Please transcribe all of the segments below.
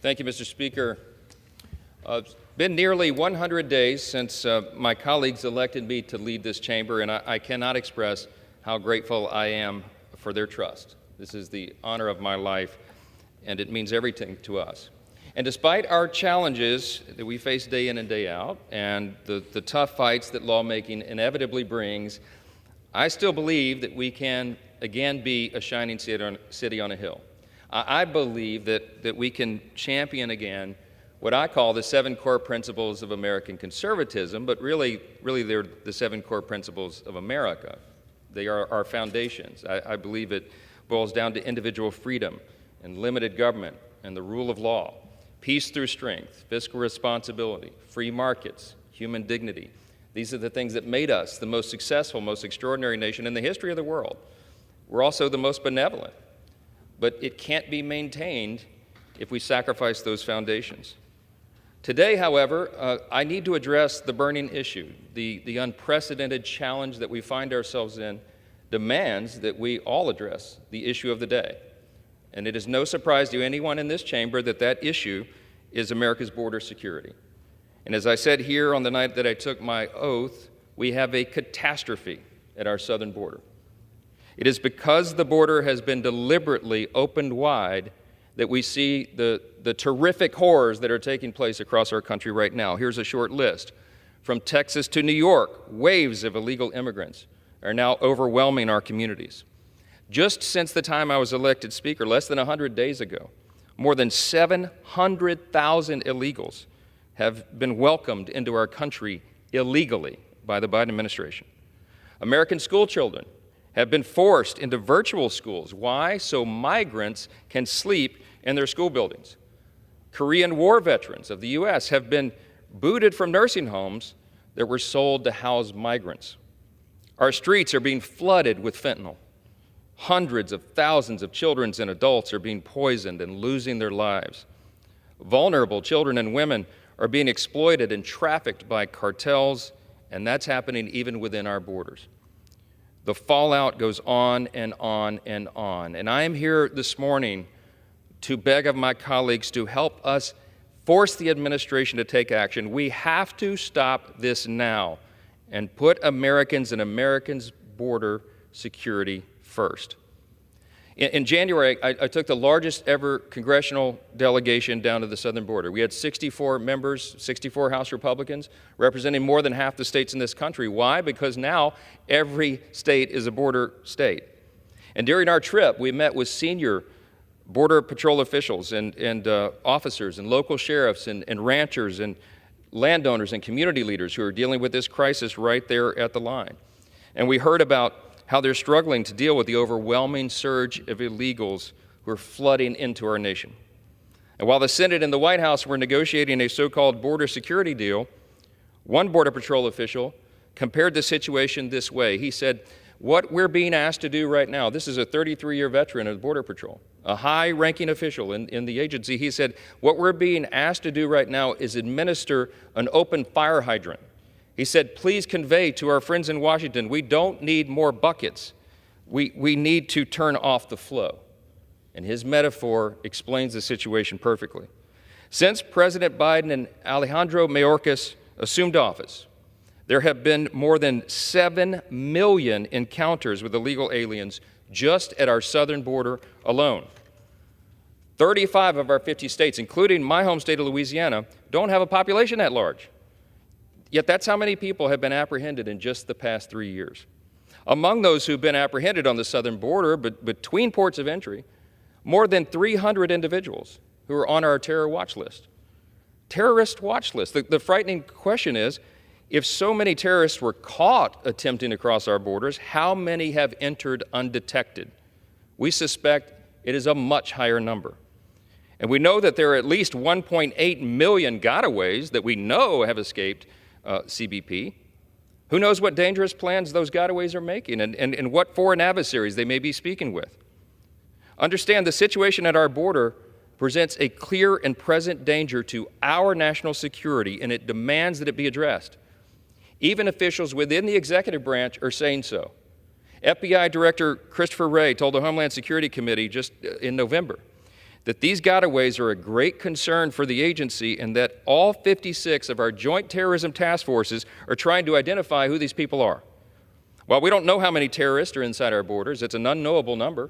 Thank you, Mr. Speaker. It's been nearly 100 days since my colleagues elected me to lead this chamber, and I cannot express how grateful I am for their trust. This is the honor of my life, and it means everything to us. And despite our challenges that we face day in and day out, and the tough fights that lawmaking inevitably brings, I still believe that we can again be a shining city on a hill. I believe that we can champion again what I call the 7 core principles of American conservatism, but really they're the 7 core principles of America. They are our foundations. I believe it boils down to individual freedom and limited government and the rule of law, peace through strength, fiscal responsibility, free markets, human dignity. These are the things that made us the most successful, most extraordinary nation in the history of the world. We're also the most benevolent. But it can't be maintained if we sacrifice those foundations. Today, however, I need to address the burning issue. The unprecedented challenge that we find ourselves in demands that we all address the issue of the day. And it is no surprise to anyone in this chamber that that issue is America's border security. And as I said here on the night that I took my oath, we have a catastrophe at our southern border. It is because the border has been deliberately opened wide that we see the terrific horrors that are taking place across our country right now. Here's a short list. From Texas to New York, waves of illegal immigrants are now overwhelming our communities. Just since the time I was elected Speaker, less than 100 days ago, more than 700,000 illegals have been welcomed into our country illegally by the Biden administration. American school children have been forced into virtual schools. Why? So migrants can sleep in their school buildings. Korean War veterans of the U.S. have been booted from nursing homes that were sold to house migrants. Our streets are being flooded with fentanyl. Hundreds of thousands of children and adults are being poisoned and losing their lives. Vulnerable children and women are being exploited and trafficked by cartels, and that's happening even within our borders. The fallout goes on and on and on. And I am here this morning to beg of my colleagues to help us force the administration to take action. We have to stop this now and put Americans and Americans' border security first. In January, I took the largest ever congressional delegation down to the southern border. We had 64 members, 64 House Republicans, representing more than half the states in this country. Why? Because now every state is a border state. And during our trip, we met with senior Border Patrol officials and officers and local sheriffs and ranchers and landowners and community leaders who are dealing with this crisis right there at the line. And we heard about how they're struggling to deal with the overwhelming surge of illegals who are flooding into our nation. And while the Senate and the White House were negotiating a so-called border security deal, one Border Patrol official compared the situation this way. He said, what we're being asked to do right now, this is a 33-year veteran of the Border Patrol, a high-ranking official in the agency. He said, what we're being asked to do right now is administer an open fire hydrant. He said, please convey to our friends in Washington, we don't need more buckets. We need to turn off the flow. And his metaphor explains the situation perfectly. Since President Biden and Alejandro Mayorkas assumed office, there have been more than 7 million encounters with illegal aliens just at our southern border alone. 35 of our 50 states, including my home state of Louisiana, don't have a population that large. Yet that's how many people have been apprehended in just the past 3 years. Among those who've been apprehended on the southern border, but between ports of entry, more than 300 individuals who are on our terror watch list. Terrorist watch list. The frightening question is, if so many terrorists were caught attempting to cross our borders, how many have entered undetected? We suspect it is a much higher number. And we know that there are at least 1.8 million gotaways that we know have escaped CBP. Who knows what dangerous plans those gotaways are making and what foreign adversaries they may be speaking with. Understand the situation at our border presents a clear and present danger to our national security, and it demands that it be addressed. Even officials within the executive branch are saying so. FBI Director Christopher Wray told the Homeland Security Committee just in November that these gotaways are a great concern for the agency and that all 56 of our joint terrorism task forces are trying to identify who these people are. While we don't know how many terrorists are inside our borders, it's an unknowable number.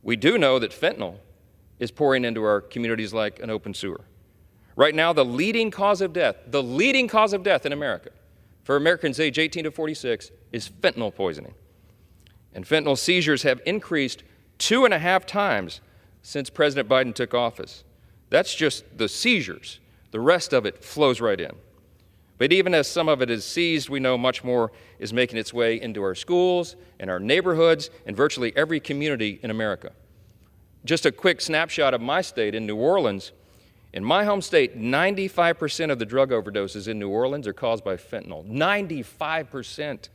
We do know that fentanyl is pouring into our communities like an open sewer. Right now, the leading cause of death in America for Americans age 18 to 46 is fentanyl poisoning. And fentanyl seizures have increased 2.5 times since President Biden took office. That's just the seizures. The rest of it flows right in. But even as some of it is seized, we know much more is making its way into our schools and our neighborhoods and virtually every community in America. Just a quick snapshot of my state in New Orleans. In my home state, 95% of the drug overdoses in New Orleans are caused by fentanyl. 95%.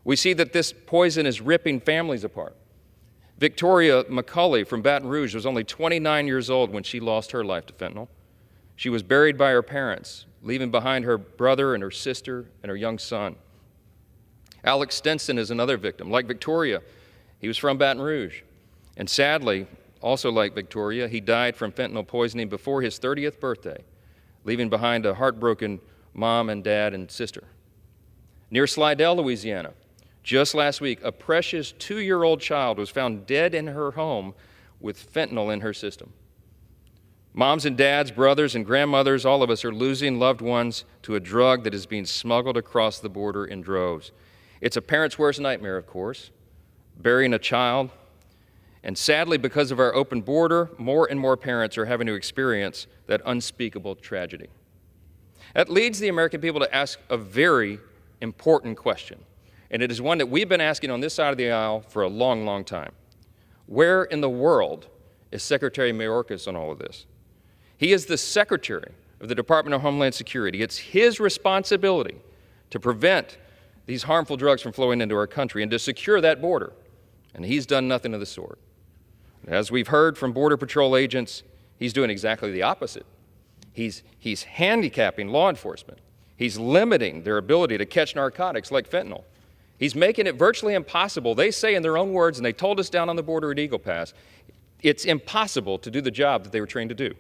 We see that this poison is ripping families apart. Victoria McCulley from Baton Rouge was only 29 years old when she lost her life to fentanyl. She was buried by her parents, leaving behind her brother and her sister and her young son. Alex Stenson is another victim. Like Victoria, he was from Baton Rouge. And sadly, also like Victoria, he died from fentanyl poisoning before his 30th birthday, leaving behind a heartbroken mom and dad and sister. Near Slidell, Louisiana, just last week, a precious 2-year-old child was found dead in her home with fentanyl in her system. Moms and dads, brothers and grandmothers, all of us are losing loved ones to a drug that is being smuggled across the border in droves. It's a parent's worst nightmare, of course, burying a child. And sadly, because of our open border, more and more parents are having to experience that unspeakable tragedy. That leads the American people to ask a very important question. And it is one that we've been asking on this side of the aisle for a long, long time. Where in the world is Secretary Mayorkas on all of this? He is the Secretary of the Department of Homeland Security. It's his responsibility to prevent these harmful drugs from flowing into our country and to secure that border. And he's done nothing of the sort. As we've heard from Border Patrol agents, he's doing exactly the opposite. He's handicapping law enforcement. He's limiting their ability to catch narcotics like fentanyl. He's making it virtually impossible. They say in their own words, and they told us down on the border at Eagle Pass, it's impossible to do the job that they were trained to do.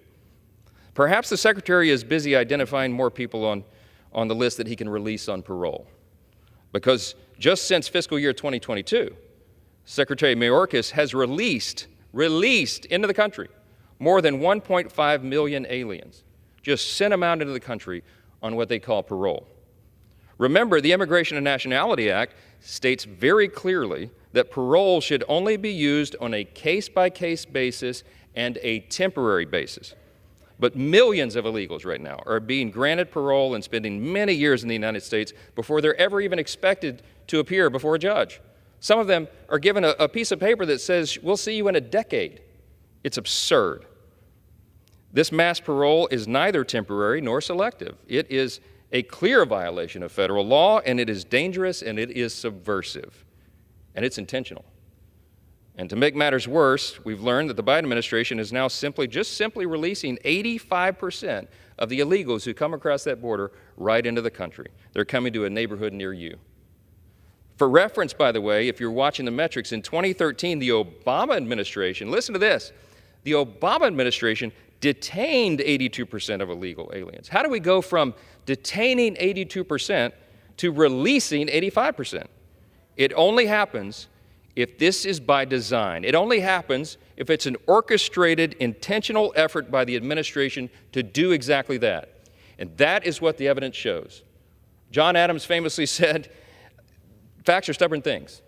Perhaps the Secretary is busy identifying more people on the list that he can release on parole. Because just since fiscal year 2022, Secretary Mayorkas has released into the country more than 1.5 million aliens. Just sent them out into the country on what they call parole. Remember, the Immigration and Nationality Act states very clearly that parole should only be used on a case-by-case basis and a temporary basis. But millions of illegals right now are being granted parole and spending many years in the United States before they're ever even expected to appear before a judge. Some of them are given a piece of paper that says, we'll see you in a decade. It's absurd. This mass parole is neither temporary nor selective. It is a clear violation of federal law, and it is dangerous, and it is subversive, and it's intentional. And to make matters worse, we've learned that the Biden administration is now simply releasing 85% of the illegals who come across that border right into the country. They're coming to a neighborhood near you. For reference, by the way, if you're watching the metrics, in 2013, the Obama administration, listen to this, the Obama administration detained 82% of illegal aliens. How do we go from detaining 82% to releasing 85%? It only happens if this is by design. It only happens if it's an orchestrated, intentional effort by the administration to do exactly that. And that is what the evidence shows. John Adams famously said, facts are stubborn things.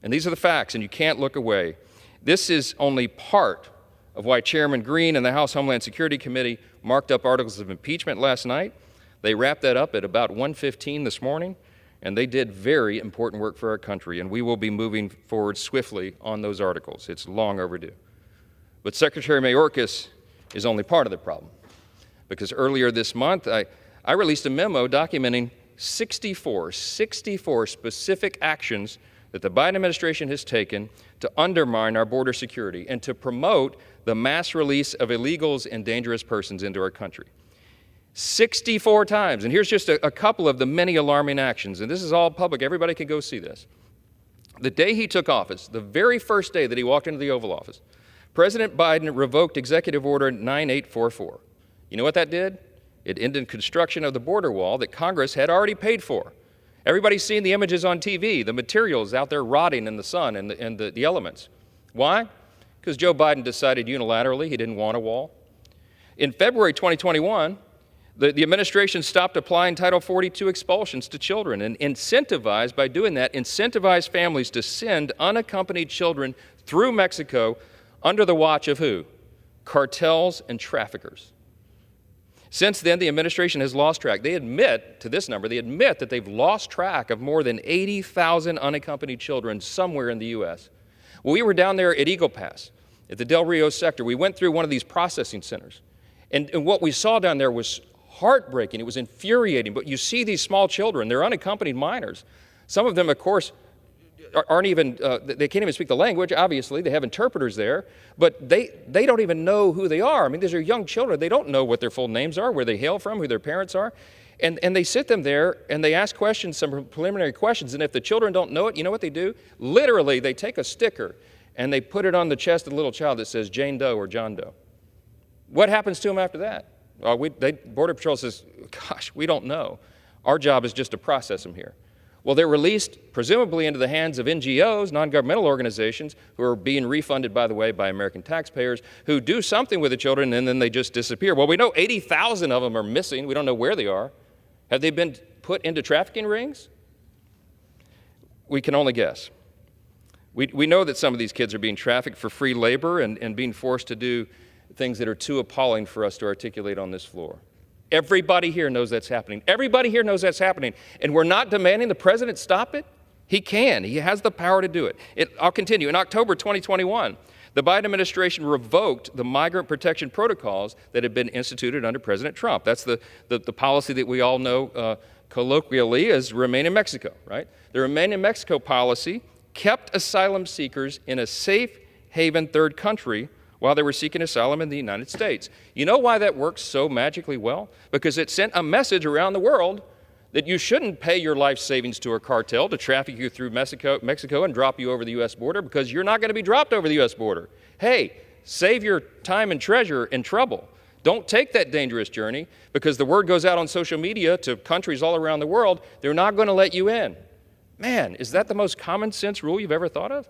And these are the facts, and you can't look away. This is only part of why Chairman Green and the House Homeland Security Committee marked up articles of impeachment last night. They wrapped that up at about 1:15 this morning, and they did very important work for our country, and we will be moving forward swiftly on those articles. It's long overdue. But Secretary Mayorkas is only part of the problem, because earlier this month, I released a memo documenting 64 specific actions that the Biden administration has taken to undermine our border security and to promote the mass release of illegals and dangerous persons into our country. 64 times. And here's just a couple of the many alarming actions. And this is all public. Everybody can go see this. The day he took office, the very first day that he walked into the Oval Office, President Biden revoked Executive Order 9844. You know what that did? It ended construction of the border wall that Congress had already paid for. Everybody's seen the images on TV, the materials out there rotting in the sun and the elements. Why? Because Joe Biden decided unilaterally he didn't want a wall. In February 2021, the administration stopped applying Title 42 expulsions to children and incentivized, by doing that, incentivized families to send unaccompanied children through Mexico under the watch of who? Cartels and traffickers. Since then, the administration has lost track. They admit to this number, they admit that they've lost track of more than 80,000 unaccompanied children somewhere in the U.S. Well, we were down there at Eagle Pass, at the Del Rio sector. We went through one of these processing centers. And what we saw down there was heartbreaking. It was infuriating. But you see these small children. They're unaccompanied minors. Some of them, of course, aren't even, they can't even speak the language, obviously. They have interpreters there. But they don't even know who they are. I mean, these are young children. They don't know what their full names are, where they hail from, who their parents are. And they sit them there, and they ask questions, some preliminary questions. And if the children don't know it, you know what they do? Literally, they take a sticker, and they put it on the chest of the little child that says Jane Doe or John Doe. What happens to them after that? Border Patrol says, gosh, we don't know. Our job is just to process them here. Well, they're released, presumably into the hands of NGOs, non-governmental organizations, who are being refunded, by the way, by American taxpayers, who do something with the children, and then they just disappear. Well, we know 80,000 of them are missing. We don't know where they are. Have they been put into trafficking rings? We can only guess. We know that some of these kids are being trafficked for free labor and being forced to do things that are too appalling for us to articulate on this floor. Everybody here knows that's happening. Everybody here knows that's happening. And we're not demanding the president stop it. He can. He has the power to do it. I'll continue. In October 2021, the Biden administration revoked the migrant protection protocols that had been instituted under President Trump. That's the policy that we all know colloquially as Remain in Mexico, right? The Remain in Mexico policy kept asylum seekers in a safe haven third country while they were seeking asylum in the United States. You know why that works so magically well? Because it sent a message around the world that you shouldn't pay your life savings to a cartel to traffic you through Mexico and drop you over the U.S. border, because you're not going to be dropped over the U.S. border. Hey, save your time and treasure and trouble. Don't take that dangerous journey, because the word goes out on social media to countries all around the world, they're not going to let you in. Man, is that the most common sense rule you've ever thought of?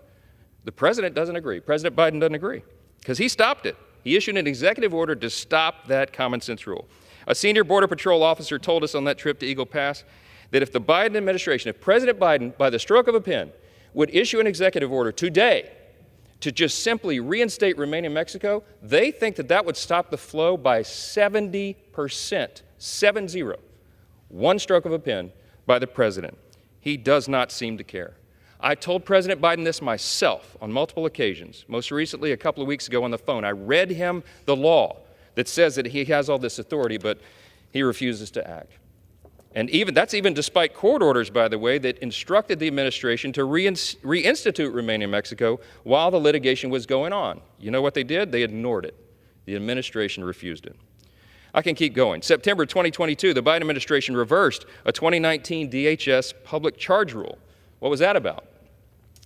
The president doesn't agree. President Biden doesn't agree, because he stopped it. He issued an executive order to stop that common sense rule. A senior Border Patrol officer told us on that trip to Eagle Pass that if the Biden administration, if President Biden, by the stroke of a pen, would issue an executive order today to just simply reinstate Remain in Mexico, they think that that would stop the flow by 70%, 7-0. One stroke of a pen by the president. He does not seem to care. I told President Biden this myself on multiple occasions, most recently a couple of weeks ago on the phone. I read him the law that says that he has all this authority, but he refuses to act. And that's even despite court orders, by the way, that instructed the administration to reinstitute Remain in Mexico while the litigation was going on. You know what they did? They ignored it. The administration refused it. I can keep going. September 2022, the Biden administration reversed a 2019 DHS public charge rule. What was that about?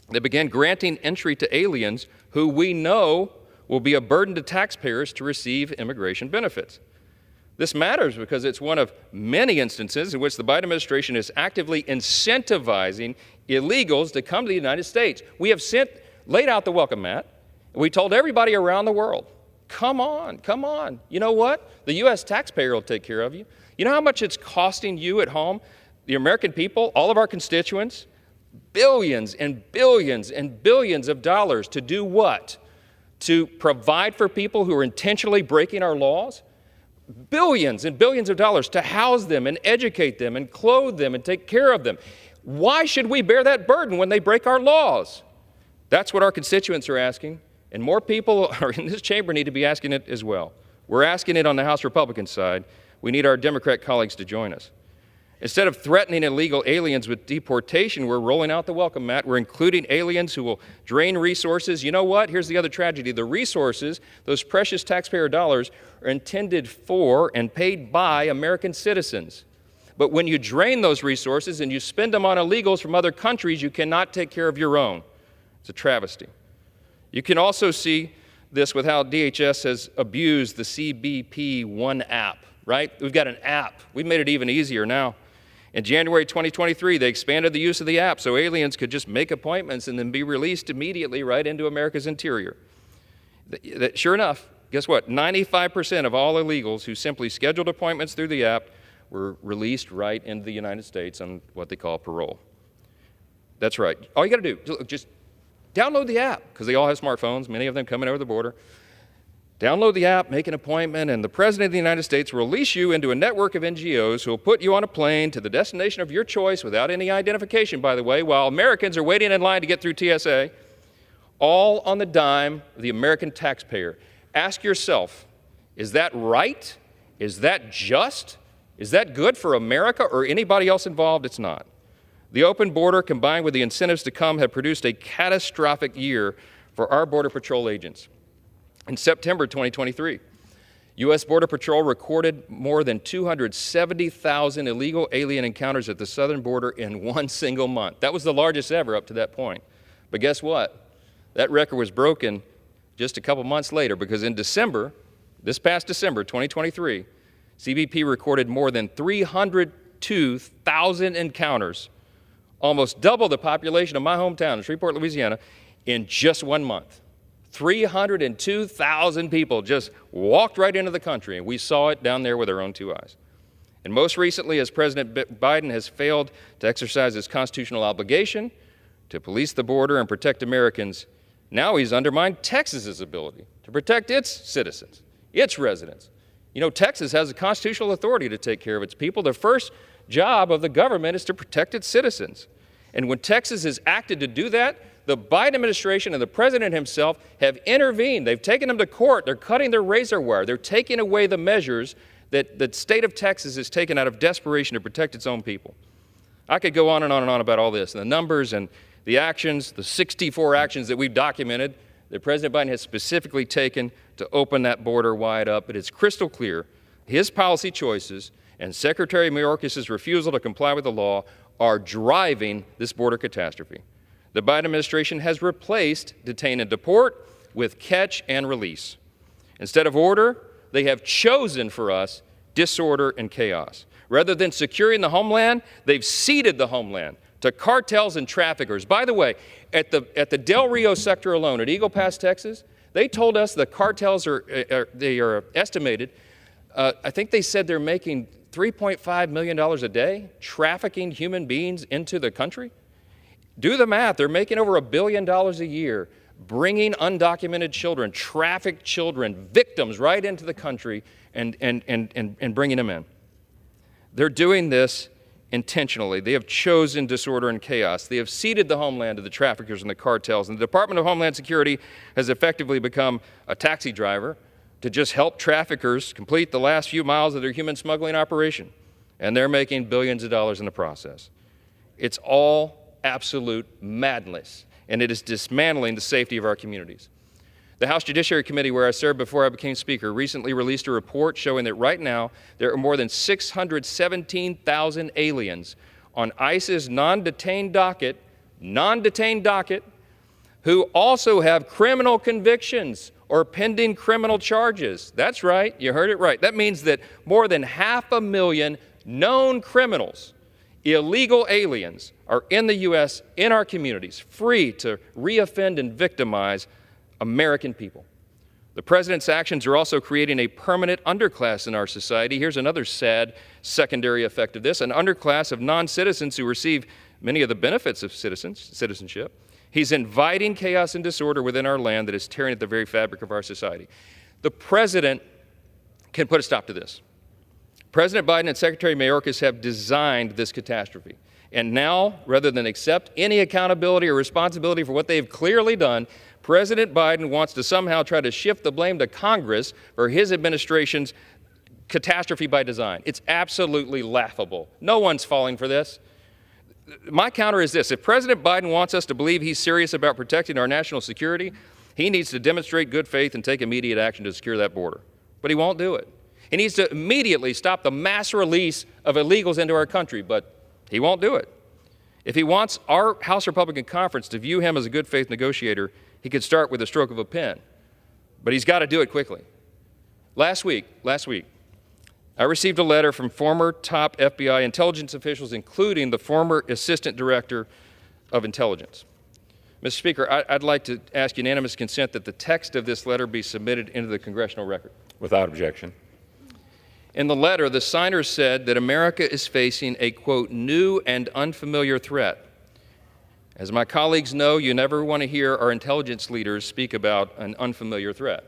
They began granting entry to aliens who we know will be a burden to taxpayers to receive immigration benefits. This matters because it's one of many instances in which the Biden administration is actively incentivizing illegals to come to the United States. We have laid out the welcome mat, and we told everybody around the world, come on, come on. You know what? The U.S. taxpayer will take care of you. You know how much it's costing you at home, the American people, all of our constituents? Billions and billions and billions of dollars to do what? To provide for people who are intentionally breaking our laws? Billions and billions of dollars to house them and educate them and clothe them and take care of them. Why should we bear that burden when they break our laws? That's what our constituents are asking, and more people in this chamber need to be asking it as well. We're asking it on the House Republican side. We need our Democrat colleagues to join us. Instead of threatening illegal aliens with deportation, we're rolling out the welcome mat. We're including aliens who will drain resources. You know what? Here's the other tragedy. The resources, those precious taxpayer dollars, are intended for and paid by American citizens. But when you drain those resources and you spend them on illegals from other countries, you cannot take care of your own. It's a travesty. You can also see this with how DHS has abused the CBP One app, right? We've got an app. We've made it even easier now. In January 2023, they expanded the use of the app so aliens could just make appointments and then be released immediately right into America's interior. Sure enough, guess what? 95% of all illegals who simply scheduled appointments through the app were released right into the United States on what they call parole. That's right. All you got to do, just download the app, because they all have smartphones, many of them coming over the border. Download the app, make an appointment, and the President of the United States will release you into a network of NGOs who will put you on a plane to the destination of your choice without any identification, by the way, while Americans are waiting in line to get through TSA, all on the dime of the American taxpayer. Ask yourself, is that right? Is that just? Is that good for America or anybody else involved? It's not. The open border, combined with the incentives to come, have produced a catastrophic year for our Border Patrol agents. In September 2023, U.S. Border Patrol recorded more than 270,000 illegal alien encounters at the southern border in one single month. That was the largest ever up to that point. But guess what? That record was broken just a couple months later, because in December, this past December 2023, CBP recorded more than 302,000 encounters, almost double the population of my hometown of Shreveport, Louisiana, in just 1 month. 302,000 people just walked right into the country, and we saw it down there with our own 2 eyes. And most recently, as President Biden has failed to exercise his constitutional obligation to police the border and protect Americans, now he's undermined Texas's ability to protect its citizens, its residents. You know, Texas has a constitutional authority to take care of its people. The first job of the government is to protect its citizens. And when Texas has acted to do that, the Biden administration and the president himself have intervened. They've taken them to court. They're cutting their razor wire. They're taking away the measures that the state of Texas has taken out of desperation to protect its own people. I could go on and on and on about all this, and the numbers and the actions, the 64 actions that we've documented that President Biden has specifically taken to open that border wide up. But it's crystal clear his policy choices and Secretary Mayorkas's refusal to comply with the law are driving this border catastrophe. The Biden administration has replaced detain and deport with catch and release. Instead of order, they have chosen for us disorder and chaos. Rather than securing the homeland, they've ceded the homeland to cartels and traffickers. By the way, at the Del Rio sector alone, at Eagle Pass, Texas, they told us the cartels are estimated, I think they said they're making $3.5 million a day trafficking human beings into the country. Do the math. They're making over $1 billion a year, bringing undocumented children, trafficked children, victims right into the country and bringing them in. They're doing this intentionally. They have chosen disorder and chaos. They have ceded the homeland to the traffickers and the cartels. And the Department of Homeland Security has effectively become a taxi driver to just help traffickers complete the last few miles of their human smuggling operation. And they're making billions of dollars in the process. It's all absolute madness, and it is dismantling the safety of our communities. The House Judiciary Committee, where I served before I became Speaker, recently released a report showing that right now there are more than 617,000 aliens on ICE's non-detained docket, who also have criminal convictions or pending criminal charges. That's right, you heard it right. That means that more than 500,000 known criminals, illegal aliens, are in the U.S., in our communities, free to reoffend and victimize American people. The president's actions are also creating a permanent underclass in our society. Here's another sad secondary effect of this, an underclass of non-citizens who receive many of the benefits of citizenship. He's inviting chaos and disorder within our land that is tearing at the very fabric of our society. The president can put a stop to this. President Biden and Secretary Mayorkas have designed this catastrophe. And now, rather than accept any accountability or responsibility for what they've clearly done, President Biden wants to somehow try to shift the blame to Congress for his administration's catastrophe by design. It's absolutely laughable. No one's falling for this. My counter is this. If President Biden wants us to believe he's serious about protecting our national security, he needs to demonstrate good faith and take immediate action to secure that border. But he won't do it. He needs to immediately stop the mass release of illegals into our country, but he won't do it. If he wants our House Republican Conference to view him as a good faith negotiator, he could start with a stroke of a pen. but he's got to do it quickly. Last week, I received a letter from former top FBI intelligence officials, including the former Assistant Director of Intelligence. Mr. Speaker, I'd like to ask unanimous consent that the text of this letter be submitted into the congressional record. Without objection. In the letter, the signers said that America is facing a, quote, new and unfamiliar threat. As my colleagues know, you never want to hear our intelligence leaders speak about an unfamiliar threat.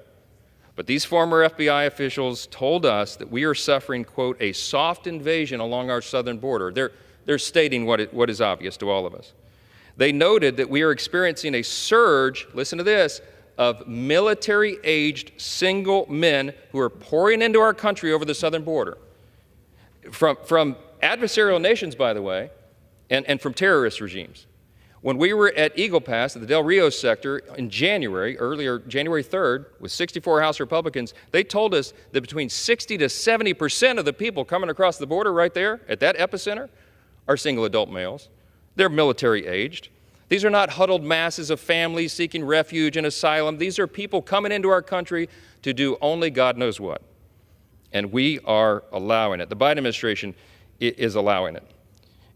But these former FBI officials told us that we are suffering, quote, a soft invasion along our southern border. They're stating what is obvious to all of us. They noted that we are experiencing a surge, listen to this, of military-aged single men who are pouring into our country over the southern border. From adversarial nations, by the way, and from terrorist regimes. When we were at Eagle Pass at the Del Rio sector in January 3rd, with 64 House Republicans, they told us that between 60 to 70% of the people coming across the border right there at that epicenter are single adult males. They're military aged. These are not huddled masses of families seeking refuge and asylum. These are people coming into our country to do only God knows what. And we are allowing it. The Biden administration is allowing it.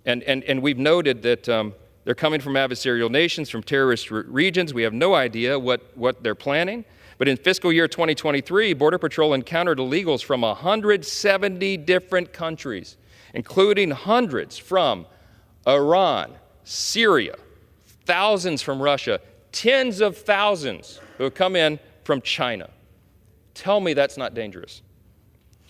And we've noted that they're coming from adversarial nations, from terrorist regions. We have no idea what they're planning. But in fiscal year 2023, Border Patrol encountered illegals from 170 different countries, including hundreds from Iran, Syria, thousands from Russia, tens of thousands who have come in from China. Tell me that's not dangerous.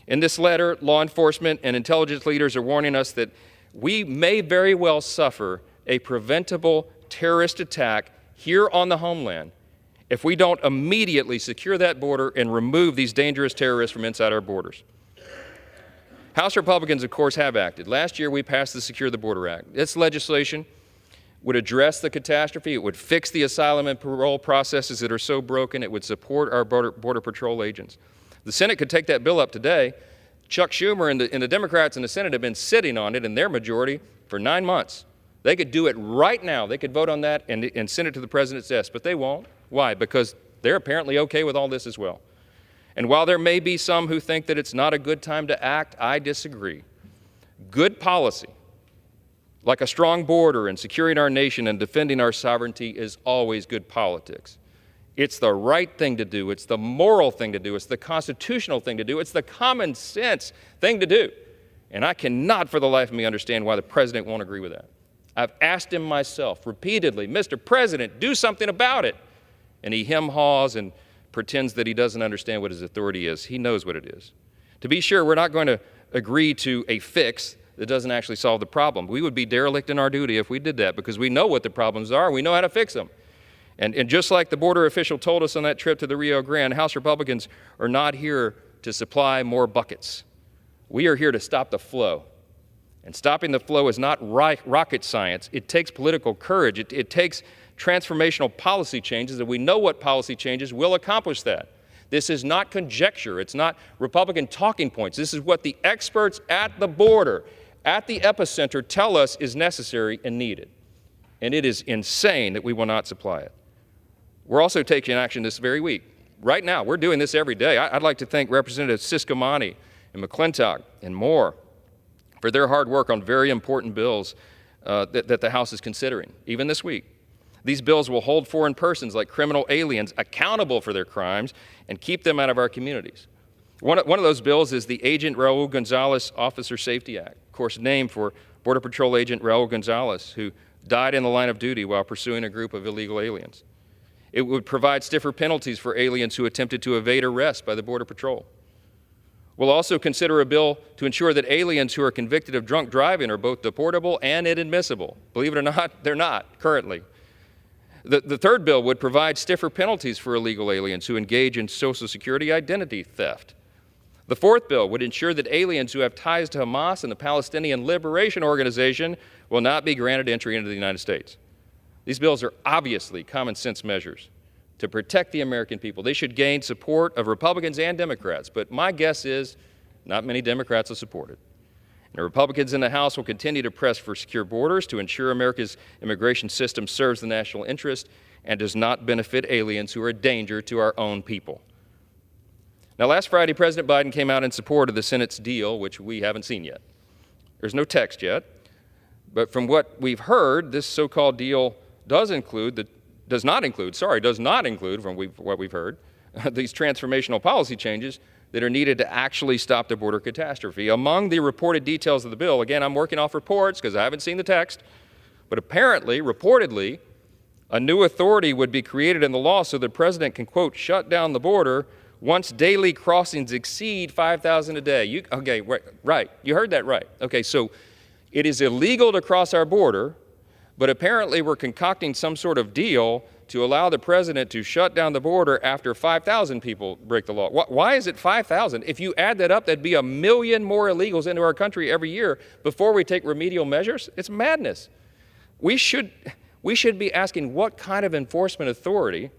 In this letter, law enforcement and intelligence leaders are warning us that we may very well suffer a preventable terrorist attack here on the homeland if we don't immediately secure that border and remove these dangerous terrorists from inside our borders. House Republicans, of course, have acted. Last year, we passed the Secure the Border Act. This legislation would address the catastrophe. It would fix the asylum and parole processes that are so broken. It would support our Border Patrol agents. The Senate could take that bill up today. Chuck Schumer and the Democrats in the Senate have been sitting on it in their majority for 9 months. They could do it right now. They could vote on that and send it to the president's desk, but they won't. Why? Because they're apparently okay with all this as well. And while there may be some who think that it's not a good time to act, I disagree. Good policy, like a strong border and securing our nation and defending our sovereignty, is always good politics. It's the right thing to do. It's the moral thing to do. It's the constitutional thing to do. It's the common sense thing to do. And I cannot for the life of me understand why the president won't agree with that. I've asked him myself repeatedly, Mr. President, do something about it. And he hem-haws and pretends that he doesn't understand what his authority is. He knows what it is. To be sure, we're not going to agree to a fix that doesn't actually solve the problem. We would be derelict in our duty if we did that, because we know what the problems are. We know how to fix them. And just like the border official told us on that trip to the Rio Grande, House Republicans are not here to supply more buckets. We are here to stop the flow. And stopping the flow is not rocket science. It takes political courage. It takes transformational policy changes, and we know what policy changes will accomplish that. This is not conjecture. It's not Republican talking points. This is what the experts at the border, at the epicenter, tell us is necessary and needed. And it is insane that we will not supply it. We're also taking action this very week. Right now, we're doing this every day. I'd like to thank Representatives Siscomani and McClintock and Moore for their hard work on very important bills that the House is considering, even this week. These bills will hold foreign persons like criminal aliens accountable for their crimes and keep them out of our communities. One of those bills is the Agent Raul Gonzalez Officer Safety Act, of course named for Border Patrol Agent Raul Gonzalez, who died in the line of duty while pursuing a group of illegal aliens. It would provide stiffer penalties for aliens who attempted to evade arrest by the Border Patrol. We'll also consider a bill to ensure that aliens who are convicted of drunk driving are both deportable and inadmissible. Believe it or not, they're not currently. The third bill would provide stiffer penalties for illegal aliens who engage in Social Security identity theft. The fourth bill would ensure that aliens who have ties to Hamas and the Palestinian Liberation Organization will not be granted entry into the United States. These bills are obviously common sense measures to protect the American people. They should gain support of Republicans and Democrats, but my guess is not many Democrats will support it. And the Republicans in the House will continue to press for secure borders to ensure America's immigration system serves the national interest and does not benefit aliens who are a danger to our own people. Now, last Friday, President Biden came out in support of the Senate's deal, which we haven't seen yet. There's no text yet, but from what we've heard, this so-called deal does not include, from what we've heard, these transformational policy changes that are needed to actually stop the border catastrophe. Among the reported details of the bill, again, I'm working off reports because I haven't seen the text, but apparently, reportedly, a new authority would be created in the law so the president can, quote, shut down the border once daily crossings exceed 5,000 a day. Okay, right. You heard that right. Okay, so it is illegal to cross our border, but apparently we're concocting some sort of deal to allow the president to shut down the border after 5,000 people break the law. Why is it 5,000? If you add that up, that'd be 1 million more illegals into our country every year before we take remedial measures. It's madness. We should be asking what kind of enforcement authority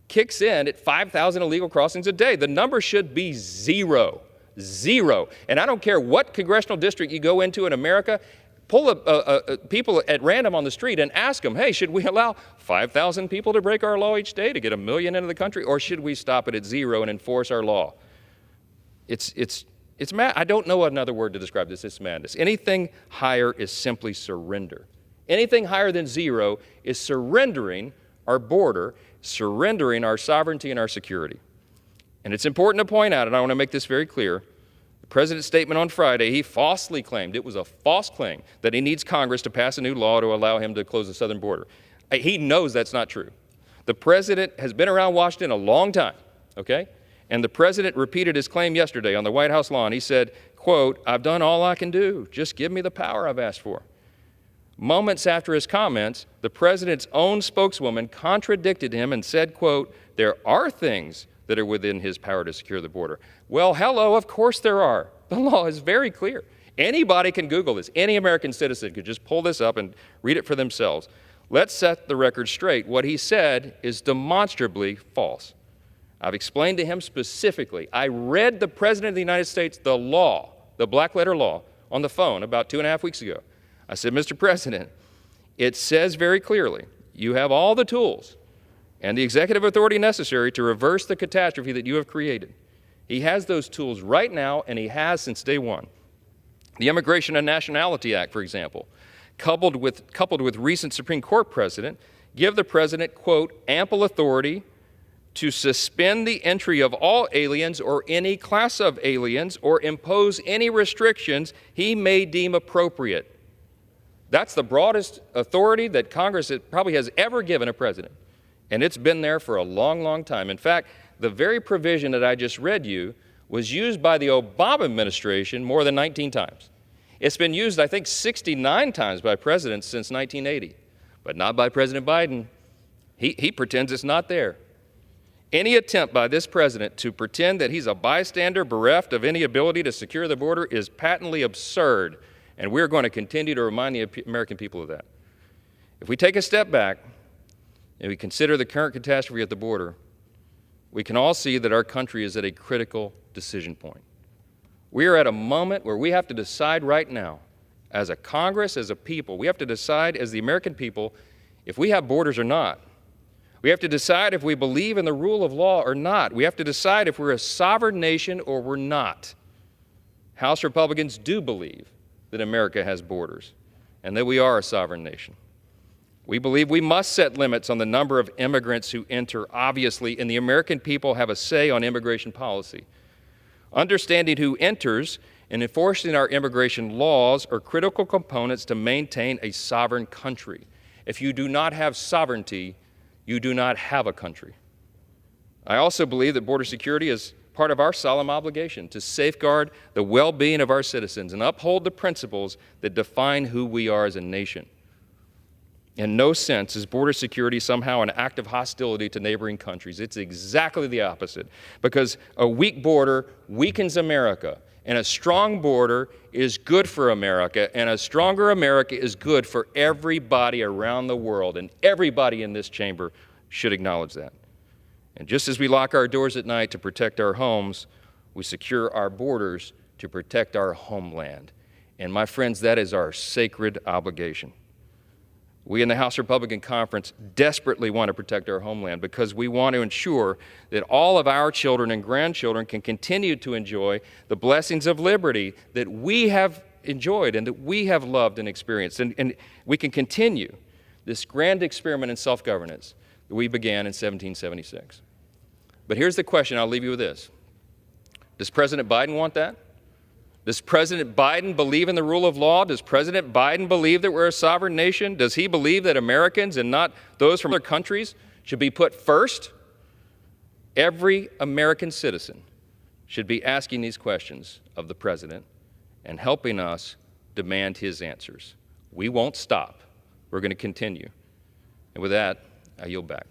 kicks in at 5,000 illegal crossings a day. The number should be zero. Zero. And I don't care what congressional district you go into in America, pull people at random on the street and ask them, hey, should we allow 5,000 people to break our law each day to get 1 million into the country, or should we stop it at zero and enforce our law? It's mad. I don't know another word to describe this. It's madness. Anything higher is simply surrender. Anything higher than zero is surrendering our border, surrendering our sovereignty and our security. And it's important to point out, and I want to make this very clear, the president's statement on Friday, he falsely claimed, it was a false claim, that he needs Congress to pass a new law to allow him to close the southern border. He knows that's not true. The president has been around Washington a long time, okay? And the president repeated his claim yesterday on the White House lawn. He said, quote, I've done all I can do. Just give me the power I've asked for. Moments after his comments, the president's own spokeswoman contradicted him and said, quote, there are things that are within his power to secure the border. Well, hello, of course there are. The law is very clear. Anybody can Google this. Any American citizen could just pull this up and read it for themselves. Let's set the record straight. What he said is demonstrably false. I've explained to him specifically. I read the President of the United States, the law, the black letter law, on the phone about 2.5 weeks ago. I said, Mr. President, it says very clearly, you have all the tools and the executive authority necessary to reverse the catastrophe that you have created. He has those tools right now, and he has since day one. The Immigration and Nationality Act, for example, coupled with recent Supreme Court precedent, give the president, quote, ample authority to suspend the entry of all aliens or any class of aliens or impose any restrictions he may deem appropriate. That's the broadest authority that Congress probably has ever given a president. And it's been there for a long, long time. In fact, the very provision that I just read you was used by the Obama administration more than 19 times. It's been used, I think, 69 times by presidents since 1980, but not by President Biden. He pretends it's not there. Any attempt by this president to pretend that he's a bystander bereft of any ability to secure the border is patently absurd. And we're going to continue to remind the American people of that. If we take a step back and we consider the current catastrophe at the border, we can all see that our country is at a critical decision point. We are at a moment where we have to decide right now, as a Congress, as a people, we have to decide as the American people if we have borders or not. We have to decide if we believe in the rule of law or not. We have to decide if we're a sovereign nation or we're not. House Republicans do believe that America has borders and that we are a sovereign nation. We believe we must set limits on the number of immigrants who enter, obviously, and the American people have a say on immigration policy. Understanding who enters and enforcing our immigration laws are critical components to maintain a sovereign country. If you do not have sovereignty, you do not have a country. I also believe that border security is part of our solemn obligation to safeguard the well-being of our citizens and uphold the principles that define who we are as a nation. In no sense is border security somehow an act of hostility to neighboring countries. It's exactly the opposite, because a weak border weakens America, and a strong border is good for America, and a stronger America is good for everybody around the world, and everybody in this chamber should acknowledge that. And just as we lock our doors at night to protect our homes, we secure our borders to protect our homeland. And my friends, that is our sacred obligation. We in the House Republican Conference desperately want to protect our homeland because we want to ensure that all of our children and grandchildren can continue to enjoy the blessings of liberty that we have enjoyed and that we have loved and experienced. And we can continue this grand experiment in self-governance that we began in 1776. But here's the question, I'll leave you with this. Does President Biden want that? Does President Biden believe in the rule of law? Does President Biden believe that we're a sovereign nation? Does he believe that Americans and not those from other countries should be put first? Every American citizen should be asking these questions of the president and helping us demand his answers. We won't stop. We're going to continue. And with that, I yield back.